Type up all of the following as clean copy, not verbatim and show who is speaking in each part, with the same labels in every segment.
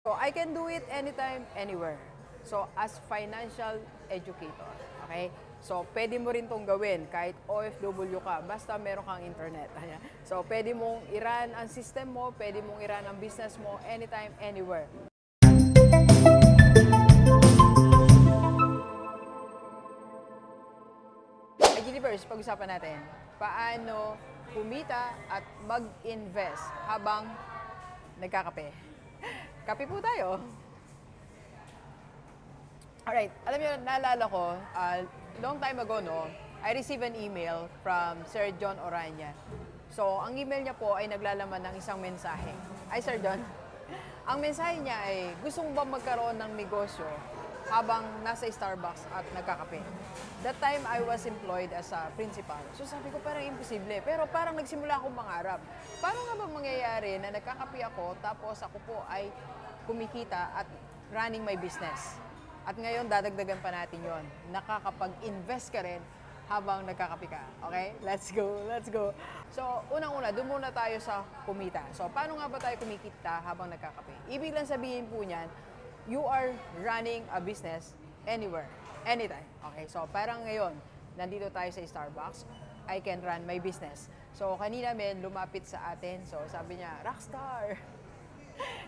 Speaker 1: So I can do it anytime, anywhere. So as financial educator, okay? So pwede mo rin tong gawin kahit OFW ka, basta meron kang internet. So pwede mong i-run ang system mo, pwede mong i-run ang business mo anytime, anywhere. Universe, pag-usapan natin, paano kumita at mag-invest habang nagkakape. Kape po tayo. Alright, alam niyo, naalala ko, long time ago, no, I received an email from Sir John Orania. So, ang email niya po ay naglalaman ng isang mensahe. Ay, Sir John, ang mensahe niya ay, gusto mo ba magkaroon ng negosyo habang nasa Starbucks at nagkakape? That time, I was employed as a principal. So sabi ko, parang imposible. Pero parang nagsimula akong mangarap. Paano nga ba mangyayari na nagkakape ako, tapos ako po ay kumikita at running my business? At ngayon, dadagdagan pa natin yon. Nakakapag-invest ka rin habang nagkakape ka. Okay? Let's go, let's go. So, unang-una, doon muna tayo sa kumita. So, paano nga ba tayo kumikita habang nagkakape? Ibig lang sabihin po niyan, you are running a business anywhere, anytime. Okay, so parang ngayon, nandito tayo sa Starbucks, I can run my business. So kanina lumapit sa atin, so sabi niya, Rockstar!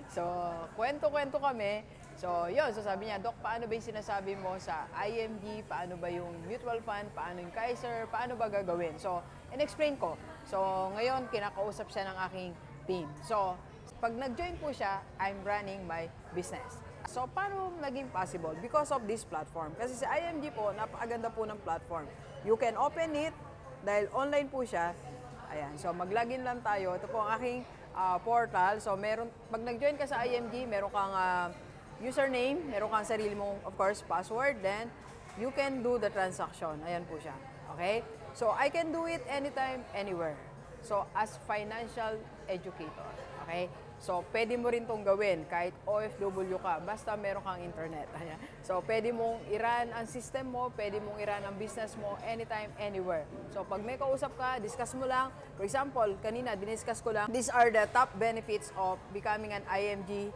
Speaker 1: So, kwento-kwento kami. So, yun, so sabi niya, Doc, paano ba yung sinasabi mo sa IMG? Paano ba yung mutual fund? Paano yung Kaiser? Paano ba gagawin? So, in-explain ko. So, ngayon, kinakausap siya ng aking team. So, pag nag-join po siya, I'm running my business. So, paano naging possible? Because of this platform. Kasi sa IMG po, napakaganda po ng platform. You can open it, dahil online po siya. Ayan, so mag-login lang tayo. Ito po ang aking portal. So, pag nag-join ka sa IMG, meron kang username, meron kang sarili mong, of course, password. Then, you can do the transaction. Ayan po siya. Okay? So, I can do it anytime, anywhere. So, as financial educator. Okay? So, pwede mo rin tong gawin kahit OFW ka, basta meron kang internet. So, pwede mong i-run ang system mo, pwede mong i-run ang business mo anytime, anywhere. So, pag may kausap ka, discuss mo lang. For example, kanina, diniscuss ko lang, these are the top benefits of becoming an IMG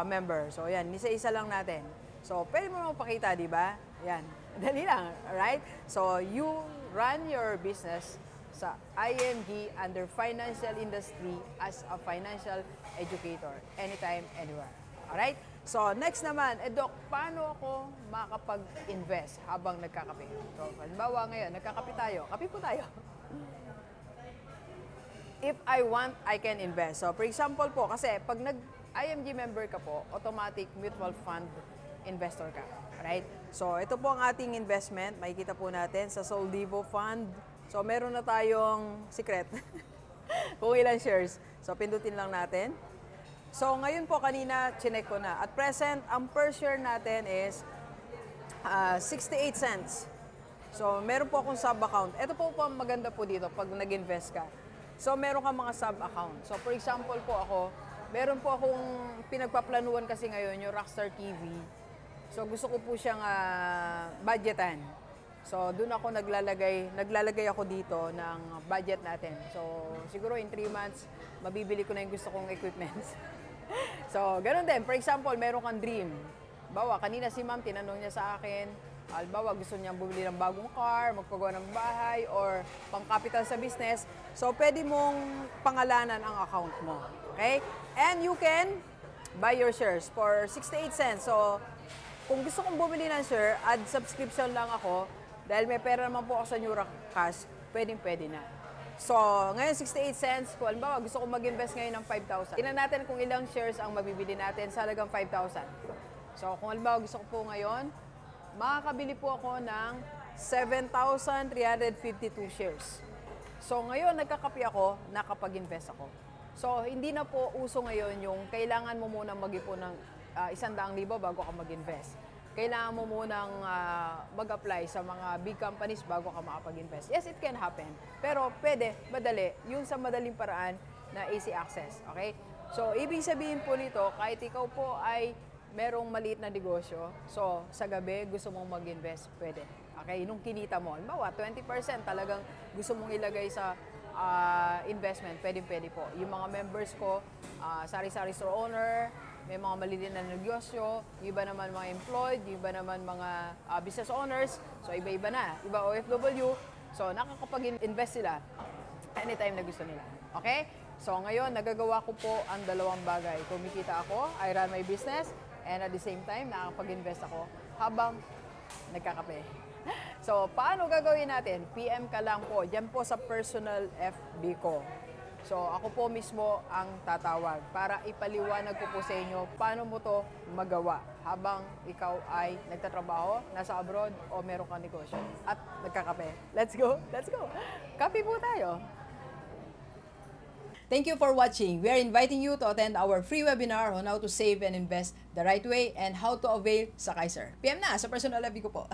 Speaker 1: member. So, yan, isa-isa lang natin. So, pwede mo naman pakita, di ba? Yan, dali lang, right? So, you run your business sa IMG under financial industry as a financial educator anytime, anywhere. Alright? So, next naman, Doc, paano ako makapag-invest habang nagkakape? So, halimbawa ngayon, nagkakape tayo. Kape po tayo. If I want, I can invest. So, for example po, kasi pag nag-IMG member ka po, automatic mutual fund investor ka. Alright? So, ito po ang ating investment. Makikita po natin sa Soldivo Fund. So, meron na tayong secret kung ilan shares. So, pindutin lang natin. So, ngayon po kanina, chinek ko na. At present, ang per share natin is 68 cents. So, meron po akong sub-account. Ito po ang maganda po dito pag nag-invest ka. So, meron kang mga sub-account. So, for example po ako, meron po akong pinagpaplanuhan kasi ngayon, yung Rockstar TV. So, gusto ko po siyang budgetan. So, doon ako naglalagay ako dito ng budget natin. So, siguro in 3 months, mabibili ko na yung gusto kong equipments. So, ganun din. For example, meron kang dream. Bawa, kanina si ma'am, tinanong niya sa akin, bawa, gusto niyang bumili ng bagong car, magpagawa ng bahay, or pang-capital sa business. So, pwede mong pangalanan ang account mo. Okay? And you can buy your shares for 68 cents. So, kung gusto kong bumili ng share, add subscription lang ako. Dahil may pera naman po ako sa Nura Cash, pwedeng-pwede na. So, ngayon 68 cents, kung halimbawa gusto kong mag-invest ngayon ng 5,000. Tingnan natin kung ilang shares ang mabibili natin sa halagang 5,000. So, kung halimbawa gusto ko po ngayon, makakabili po ako ng 7,352 shares. So, ngayon nagkakape ako, nakapag-invest ako. So, hindi na po uso ngayon yung kailangan mo munang mag-ipon ng 100,000 bago ka mag-invest. Kailangan mo munang mag-apply sa mga big companies bago ka makapag-invest. Yes, it can happen. Pero pwede, madali. Yung sa madaling paraan na easy access. Okay? So, ibig sabihin po nito, kahit ikaw po ay merong maliit na negosyo, so sa gabi gusto mong mag-invest, pwede. Okay? Nung kinita mo, halimbawa, 20% talagang gusto mong ilagay sa investment, pwede po. Yung mga members ko, sari-sari store owner, may mga maliliit na negosyo, yung iba naman mga employed, yung iba naman mga business owners. So iba-iba na. Iba OFW. So nakakapag-invest sila anytime na gusto nila. Okay? So ngayon, nagagawa ko po ang dalawang bagay. Kumikita ako, I run my business, and at the same time, nakakapag-invest ako habang nagkakape. So, paano gagawin natin? PM ka lang po. Diyan po sa personal FB ko. So, ako po mismo ang tatawag para ipaliwanag ko po sa inyo paano mo to magawa habang ikaw ay nagtatrabaho, nasa abroad, o meron kang negosyo at nagkakape. Let's go! Let's go! Kape po tayo! Thank you for watching. We are inviting you to attend our free webinar on how to save and invest the right way and how to avail sa Kaiser. PM na sa personal FB ko po.